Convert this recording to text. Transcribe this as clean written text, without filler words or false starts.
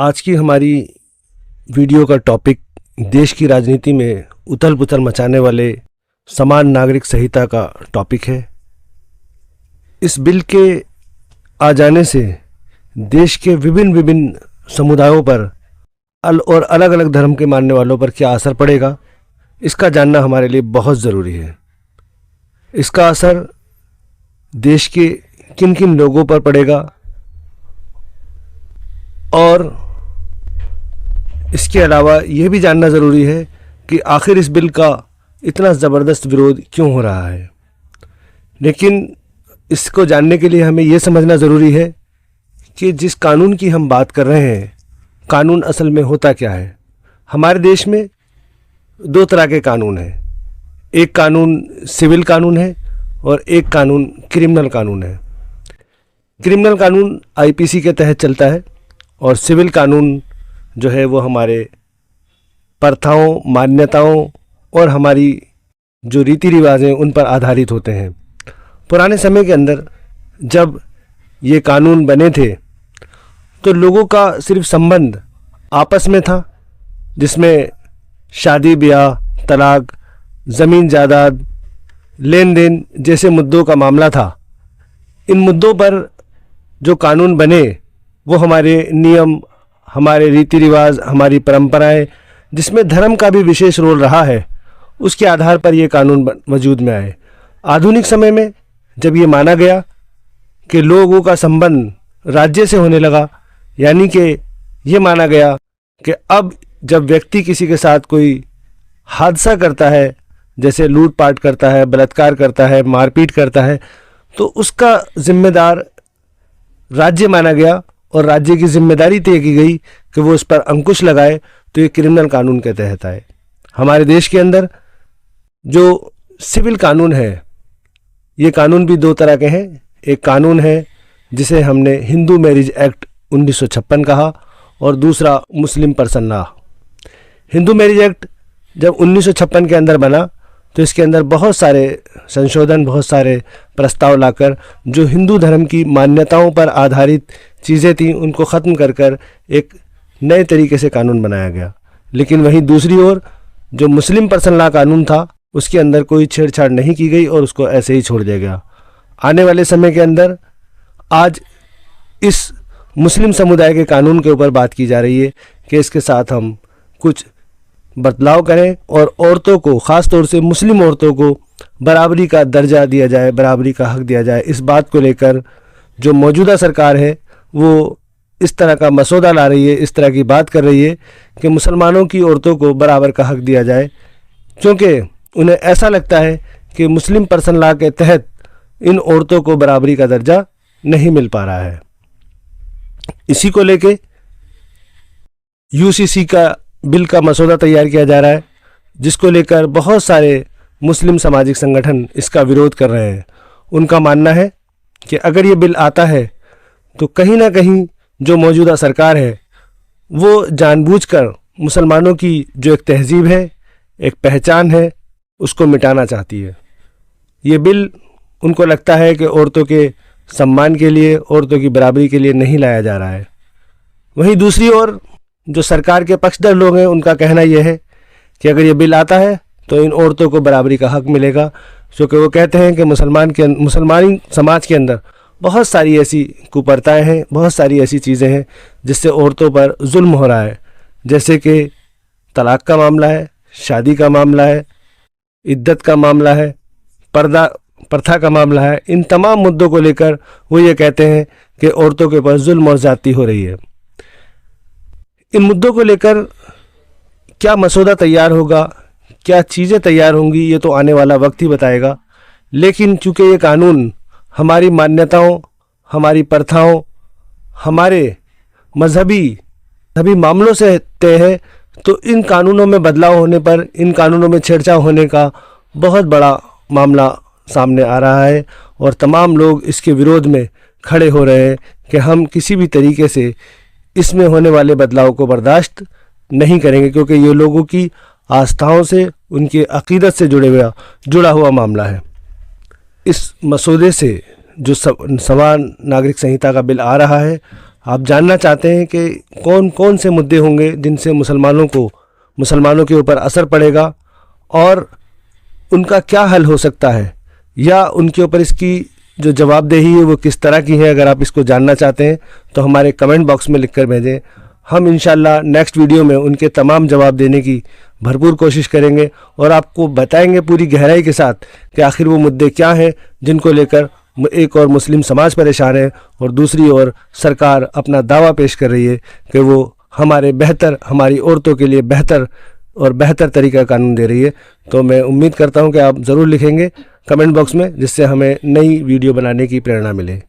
आज की हमारी वीडियो का टॉपिक देश की राजनीति में उथल पुथल मचाने वाले समान नागरिक संहिता का टॉपिक है। इस बिल के आ जाने से देश के विभिन्न समुदायों पर और अलग अलग धर्म के मानने वालों पर क्या असर पड़ेगा, इसका जानना हमारे लिए बहुत ज़रूरी है। इसका असर देश के किन किन लोगों पर पड़ेगा और इसके अलावा यह भी जानना ज़रूरी है कि आखिर इस बिल का इतना ज़बरदस्त विरोध क्यों हो रहा है। लेकिन इसको जानने के लिए हमें यह समझना ज़रूरी है कि जिस कानून की हम बात कर रहे हैं, कानून असल में होता क्या है। हमारे देश में दो तरह के कानून हैं। एक कानून सिविल कानून है और एक कानून क्रिमिनल कानून है। क्रिमिनल कानून आईपीसी के तहत चलता है और सिविल कानून जो है वो हमारे प्रथाओं, मान्यताओं और हमारी जो रीति रिवाज हैं उन पर आधारित होते हैं। पुराने समय के अंदर जब ये कानून बने थे तो लोगों का सिर्फ संबंध आपस में था, जिसमें शादी ब्याह, तलाक, ज़मीन जायदाद, लेन देन जैसे मुद्दों का मामला था। इन मुद्दों पर जो कानून बने वो हमारे नियम, हमारे रीति रिवाज, हमारी परंपराएं, जिसमें धर्म का भी विशेष रोल रहा है, उसके आधार पर ये कानून वजूद में आए। आधुनिक समय में जब ये माना गया कि लोगों का संबंध राज्य से होने लगा, यानी कि ये माना गया कि अब जब व्यक्ति किसी के साथ कोई हादसा करता है, जैसे लूटपाट करता है, बलात्कार करता है, मारपीट करता है, तो उसका जिम्मेदार राज्य माना गया और राज्य की जिम्मेदारी तय की गई कि वो उस पर अंकुश लगाए, तो ये क्रिमिनल कानून के तहत आए। हमारे देश के अंदर जो सिविल कानून है, ये कानून भी दो तरह के हैं। एक कानून है जिसे हमने हिंदू मैरिज एक्ट 1956 कहा और दूसरा Muslim person law. Hindu marriage act जब 1956 के अंदर बना तो इसके अंदर बहुत सारे संशोधन, बहुत सारे प्रस्ताव लाकर जो हिंदू धर्म की मान्यताओं पर आधारित चीज़ें थीं उनको ख़त्म कर कर एक नए तरीके से कानून बनाया गया। लेकिन वहीं दूसरी ओर जो मुस्लिम पर्सन लॉ कानून था उसके अंदर कोई छेड़छाड़ नहीं की गई और उसको ऐसे ही छोड़ दिया गया। आने वाले समय के अंदर आज इस मुस्लिम समुदाय के कानून के ऊपर बात की जा रही है कि इसके साथ हम कुछ बदलाव करें और औरतों को, ख़ास तौर से मुस्लिम औरतों को बराबरी का दर्जा दिया जाए, बराबरी का हक दिया जाए। इस बात को लेकर जो मौजूदा सरकार है वो इस तरह का मसौदा ला रही है, इस तरह की बात कर रही है कि मुसलमानों की औरतों को बराबर का हक दिया जाए, क्योंकि उन्हें ऐसा लगता है कि मुस्लिम पर्सन लॉ के तहत इन औरतों को बराबरी का दर्जा नहीं मिल पा रहा है। इसी को लेके यूसीसी का बिल का मसौदा तैयार किया जा रहा है, जिसको लेकर बहुत सारे मुस्लिम सामाजिक संगठन इसका विरोध कर रहे हैं। उनका मानना है कि अगर ये बिल आता है तो कहीं ना कहीं जो मौजूदा सरकार है वो जानबूझकर मुसलमानों की जो एक तहजीब है, एक पहचान है, उसको मिटाना चाहती है। ये बिल उनको लगता है कि औरतों के सम्मान के लिए, औरतों की बराबरी के लिए नहीं लाया जा रहा है। वहीं दूसरी ओर जो सरकार के पक्षधर लोग हैं उनका कहना यह है कि अगर ये बिल आता है तो इन औरतों को बराबरी का हक मिलेगा, क्योंकि वो कहते हैं कि मुसलमानी समाज के अंदर बहुत सारी ऐसी कुप्रथाएं हैं, बहुत सारी ऐसी चीज़ें हैं जिससे औरतों पर जुल्म हो रहा है, जैसे कि तलाक का मामला है, शादी का मामला है, इद्दत का मामला है, पर्दा प्रथा का मामला है। इन तमाम मुद्दों को लेकर वो ये कहते हैं कि औरतों के ऊपर जुल्म और ज़्यादती हो रही है। इन मुद्दों को लेकर क्या मसौदा तैयार होगा, क्या चीज़ें तैयार होंगी, ये तो आने वाला वक्त ही बताएगा। लेकिन चूँकि ये कानून हमारी मान्यताओं, हमारी प्रथाओं, हमारे मजहबी मामलों से तय है, तो इन कानूनों में बदलाव होने पर, इन कानूनों में छेड़छाड़ होने का बहुत बड़ा मामला सामने आ रहा है और तमाम लोग इसके विरोध में खड़े हो रहे हैं कि हम किसी भी तरीके से इसमें होने वाले बदलाव को बर्दाश्त नहीं करेंगे, क्योंकि ये लोगों की आस्थाओं से, उनकी अकीदत से जुड़ा हुआ मामला है। इस मसौदे से जो समान नागरिक संहिता का बिल आ रहा है, आप जानना चाहते हैं कि कौन कौन से मुद्दे होंगे जिनसे मुसलमानों के ऊपर असर पड़ेगा और उनका क्या हल हो सकता है, या उनके ऊपर इसकी जो जवाबदेही है वो किस तरह की है, अगर आप इसको जानना चाहते हैं तो हमारे कमेंट बॉक्स में लिखकर भेजें। हम इंशाल्लाह नेक्स्ट वीडियो में उनके तमाम जवाब देने की भरपूर कोशिश करेंगे और आपको बताएंगे पूरी गहराई के साथ कि आखिर वो मुद्दे क्या हैं जिनको लेकर एक और मुस्लिम समाज परेशान है और दूसरी ओर सरकार अपना दावा पेश कर रही है कि वो हमारी औरतों के लिए बेहतर तरीका कानून दे रही है। तो मैं उम्मीद करता हूं कि आप ज़रूर लिखेंगे कमेंट बॉक्स में, जिससे हमें नई वीडियो बनाने की प्रेरणा मिले।